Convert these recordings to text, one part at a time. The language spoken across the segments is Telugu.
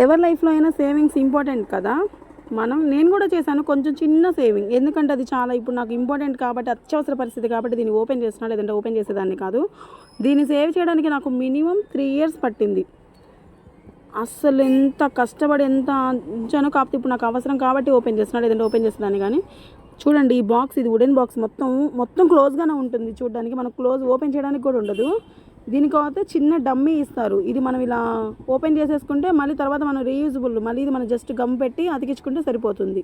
ఎవరి లైఫ్లో అయినా సేవింగ్స్ ఇంపార్టెంట్ కదా. నేను కూడా చేశాను కొంచెం చిన్న సేవింగ్, ఎందుకంటే అది చాలా ఇప్పుడు నాకు ఇంపార్టెంట్ కాబట్టి, అత్యవసర పరిస్థితి కాబట్టి దీన్ని ఓపెన్ చేస్తున్నా, లేదంటే ఓపెన్ చేసేదాన్ని కాదు. దీన్ని సేవ్ చేయడానికి నాకు మినిమం 3 years పట్టింది. అస్సలు ఎంత కష్టపడి ఎంత ఉంచానో, కాకపోతే ఇప్పుడు నాకు అవసరం కాబట్టి ఓపెన్ చేస్తున్నా, లేదంటే ఓపెన్ చేసేదాన్ని. కానీ చూడండి, ఈ బాక్స్, ఇది వుడెన్ బాక్స్, మొత్తం క్లోజ్గానే ఉంటుంది చూడడానికి, మనకు క్లోజ్ ఓపెన్ చేయడానికి కూడా ఉండదు. దీనికి అయితే చిన్న డమ్మీ ఇస్తారు. ఇది మనం ఇలా ఓపెన్ చేసేసుకుంటే మళ్ళీ తర్వాత మనం రీయూజబుల్, మళ్ళీ ఇది మనం జస్ట్ గమ్ పెట్టి అతికించుకుంటే సరిపోతుంది.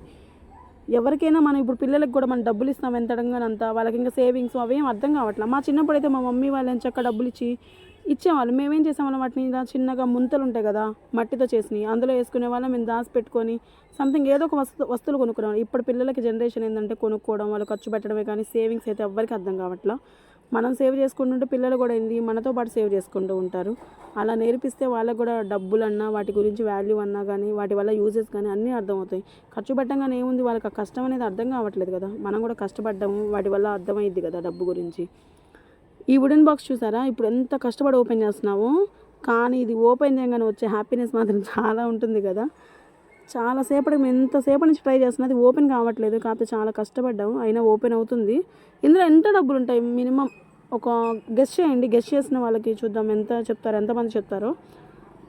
ఎవరికైనా మనం ఇప్పుడు పిల్లలకు కూడా మనం డబ్బులు ఇస్తాం ఎంతడంగానంత, వాళ్ళకి ఇంకా సేవింగ్స్ అవేం అర్థం కావట్లేదు. మా చిన్నప్పుడు అయితే మా మమ్మీ వాళ్ళు ఎంచక్క డబ్బులు ఇచ్చేవాళ్ళు. మేమేం చేసామని వాటిని ఇలా చిన్నగా ముంతలు ఉంటాయి కదా మట్టితో చేసినవి, అందులో వేసుకునే వాళ్ళం. మేము దాచి పెట్టుకొని సంథింగ్ ఏదో ఒక వస్తువులు కొనుక్కునేవాళ్ళం. ఇప్పుడు పిల్లలకి జనరేషన్ ఏంటంటే కొనుక్కోవడం, వాళ్ళు ఖర్చు పెట్టడమే, కానీ సేవింగ్స్ అయితే ఎవ్వరికి అర్థం కావట్లా. మనం సేవ్ చేసుకుంటుంటే పిల్లలు కూడా మనతో పాటు సేవ్ చేసుకుంటూ ఉంటారు. అలా నేర్పిస్తే వాళ్ళకు కూడా డబ్బులన్నా, వాటి గురించి వాల్యూ అన్నా కానీ, వాటి వల్ల యూజెస్ కానీ అన్నీ అర్థమవుతాయి. ఖర్చు పెట్టంగానే ఏముంది, వాళ్ళకి ఆ కష్టం అనేది అర్థం కావట్లేదు కదా. మనం కూడా కష్టపడ్డాము, వాటి వల్ల అర్థమైద్ది కదా డబ్బు గురించి. ఈ వుడెన్ బాక్స్ చూసారా, ఇప్పుడు ఎంత కష్టపడి ఓపెన్ చేస్తున్నామో, కానీ ఇది ఓపెన్ చేయగానే వచ్చే హ్యాపీనెస్ మాత్రం చాలా ఉంటుంది కదా. చాలాసేపటి ఎంతసేపటి నుంచి ట్రై చేస్తున్నది ఓపెన్ కావట్లేదు, కాకపోతే చాలా కష్టపడ్డాము, అయినా ఓపెన్ అవుతుంది. ఇందులో ఎంత డబ్బులు ఉంటాయి మినిమం ఒక గెస్ చేయండి. గెస్ చేసిన వాళ్ళకి చూద్దాం ఎంతమంది చెప్తారో.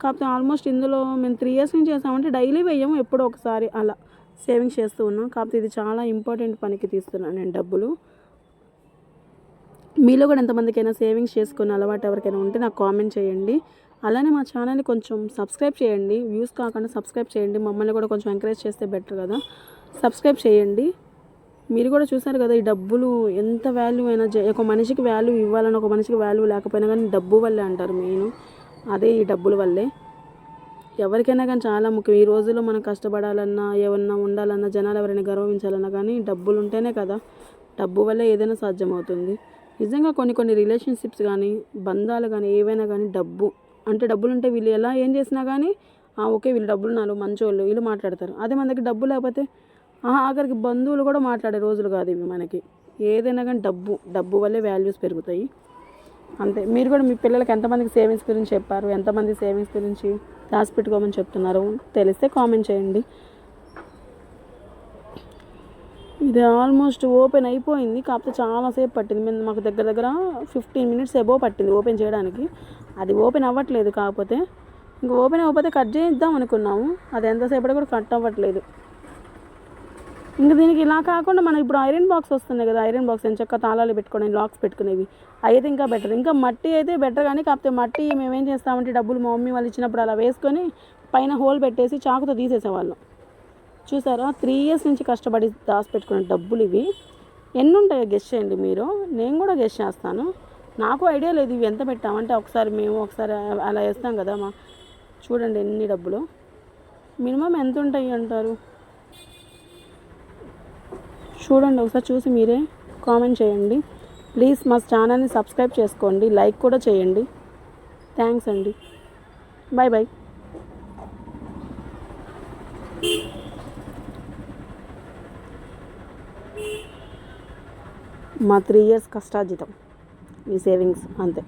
కాకపోతే ఆల్మోస్ట్ ఇందులో మేము 3 years నుంచి చేస్తామంటే డైలీ వేయము, ఎప్పుడో ఒకసారి అలా సేవింగ్స్ చేస్తూ ఉన్నాం. కాకపోతే ఇది చాలా ఇంపార్టెంట్ పనికి తీస్తున్నాను నేను డబ్బులు. మీలో కూడా ఎంతమందికైనా సేవింగ్స్ చేసుకునే అలవాటు ఎవరికైనా ఉంటే నాకు కామెంట్ చేయండి. అలానే మా ఛానల్ని కొంచెం సబ్స్క్రైబ్ చేయండి, వ్యూస్ కాకుండా సబ్స్క్రైబ్ చేయండి. మమ్మల్ని కూడా కొంచెం ఎంకరేజ్ చేస్తే బెటర్ కదా. సబ్స్క్రైబ్ చేయండి. మీరు కూడా చూసారు కదా, ఈ డబ్బులు ఎంత వాల్యూ అయినా, ఒక మనిషికి వాల్యూ ఇవ్వాలని, ఒక మనిషికి వాల్యూ లేకపోయినా కానీ డబ్బు వల్లే అంటారు మెయిన్. అదే ఈ డబ్బుల వల్లే ఎవరికైనా కానీ చాలా ముఖ్యం. ఈ రోజుల్లో మనం కష్టపడాలన్నా, ఏమన్నా ఉండాలన్నా, జనాలు ఎవరైనా గౌరవించాలన్నా కానీ డబ్బులు ఉంటేనే కదా. డబ్బు వల్లే ఏదైనా సాధ్యమవుతుంది. నిజంగా కొన్ని రిలేషన్షిప్స్ కానీ, బంధాలు కానీ, ఏవైనా కానీ డబ్బులు ఉంటే వీళ్ళు ఏం చేసినా కానీ ఓకే వీళ్ళు డబ్బులు నాలుగు మంచోళ్ళు వీళ్ళు మాట్లాడతారు. అదే మన దగ్గర డబ్బు లేకపోతే ఆఖరికి బంధువులు కూడా మాట్లాడే రోజులు కాదు ఇవి మనకి. ఏదైనా కానీ డబ్బు వల్లే వాల్యూస్ పెరుగుతాయి అంతే. మీరు కూడా మీ పిల్లలకి ఎంతమందికి సేవింగ్స్ గురించి చెప్పారు, ఎంతమంది సేవింగ్స్ గురించి దాచిపెట్టుకోమని చెప్తున్నారు తెలిస్తే కామెంట్ చేయండి. ఇది ఆల్మోస్ట్ ఓపెన్ అయిపోయింది, కాకపోతే చాలాసేపు పట్టింది. మాకు దగ్గర 15 minutes ఎబో పట్టింది ఓపెన్ చేయడానికి. అది ఓపెన్ అవ్వట్లేదు. కాకపోతే ఇంక ఓపెన్ అవ్వకపోతే కట్ చేద్దాం అనుకున్నాము, అది ఎంతసేపటి కూడా కట్ అవ్వట్లేదు. ఇంకా దీనికి ఇలా కాకుండా మనం ఇప్పుడు ఐరన్ బాక్స్ వస్తున్నాయి కదా, ఐరన్ బాక్స్ ఎంచక్క తాళాలు పెట్టుకోవడానికి, లాక్స్ పెట్టుకునేవి అయితే ఇంకా బెటర్. ఇంకా మట్టి అయితే బెటర్, కానీ కాకపోతే మట్టి మేమేం చేస్తామంటే డబ్బులు మా మమ్మీ వాళ్ళు ఇచ్చినప్పుడు అలా వేసుకొని పైన హోల్ పెట్టేసి చాకుతో తీసేసేవాళ్ళం. చూసారా, 3 years నుంచి కష్టపడి దాచిపెట్టుకునే డబ్బులు ఇవి. ఎన్ని ఉంటాయో గెస్ చేయండి మీరు, నేను కూడా గెస్ చేస్తాను. నాకు ఐడియా లేదు ఇవి ఎంత పెట్టామంటే, ఒకసారి అలా వేస్తాం కదా చూడండి ఎన్ని డబ్బులు మినిమం ఎంత ఉంటాయి అంటారు. చూడండి ఒకసారి చూసి మీరే కామెంట్ చేయండి. ప్లీజ్ మా ఛానల్ని సబ్స్క్రైబ్ చేసుకోండి, లైక్ కూడా చేయండి. థ్యాంక్స్ అండి. Bye bye. మా 3 years కష్టార్జితం ఈ సేవింగ్స్ అంతే.